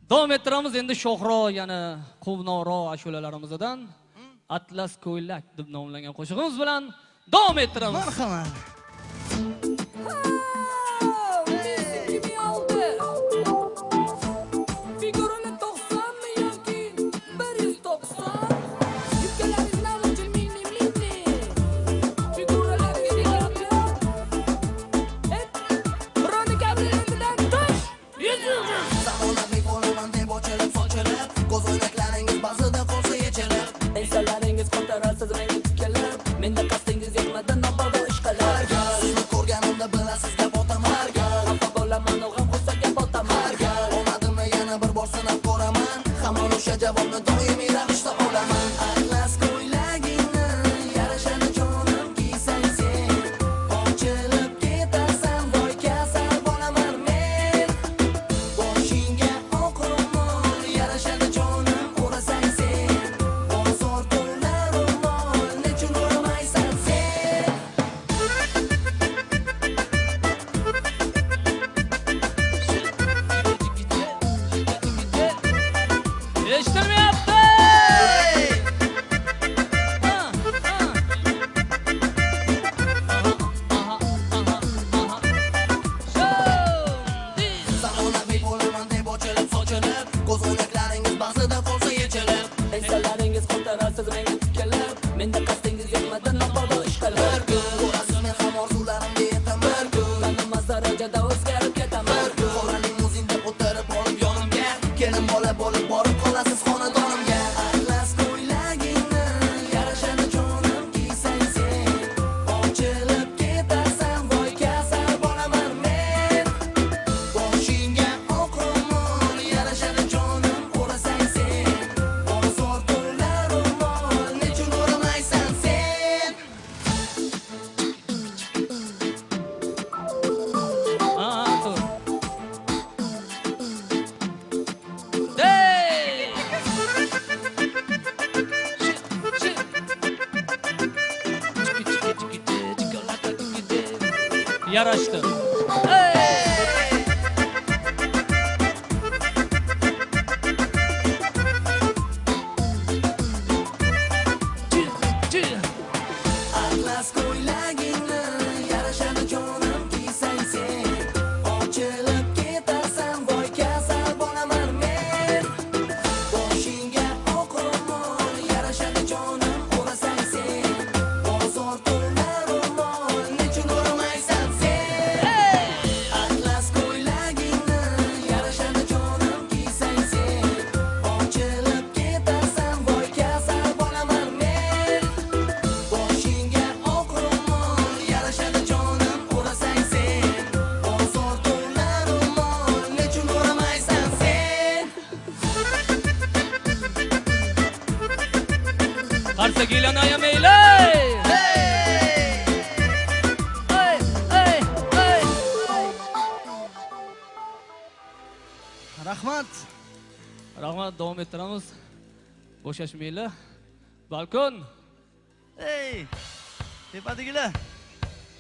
Davom ettiramiz endi Shohro, yana Quvnoro ashulalarimizdan Atlas ko'ylak deb nomlangan qo'shig'imiz bilan davom ettiramiz. Marhamat. Javobni doimiy ravishda olaman. Atlas ko'ylagingni yarashadi jonim kiysang sen. Ochilib ketasan, voy kasal bo'laman men. Boshingga oq ro'mol yarashadi jonim o'rasan sen. Bozor to'la ro'mol nechun o'ramaysan sen. Eshitmayapti. Zamonaviy bo'laman deb ochilib sochilib, ko'zoynaklaringiz ba'zida qolsa yechilib. Ensalaringiz qo'ntarasiz menga tikilib, menda qasdingiz yetmadi nobodo ishqilib. Ko'rasiz men ham orzularimga yetaman. Tanimaz darajada o'zgarib ketaman. Qora limuzinda o'tirib olib yonimga, kelin bola bo'lib borib qolasiz xonadonimga. Atlas ko'ylagingni yarashadi jonim kiysang sen. Ochilib ketasan, voy kasal bo'laman men. Boshingga oq ro'mol yarashadi jonim o'rasan sen. Bozor to'la ro'mol nechun o'ramaysan sen. Yarashdi. Atlas ko'ylagingni yarashadi jonim kiysang sen. Ochilib ketasan, voy kasal bo'laman men. Boshingga oq ro'mol yarashadi jonim o'rasan sen. Bozor to'la ro'mol nechun o'ramaysan sen. Atlas ko'ylagingni yarashadi jonim kiysang sen. Ochilib ketasan, voy kasal bo'laman men. Boshingga oq ro'mol yarashadi jonim o'rasan sen. Bozor to'la ro'mol nechun o'ramaysan sen. Qarsagilan ayamayli. Rahmat. Rahmat, davom ettiramiz. Bo'shashmayli. Balkon. Tepadagilar.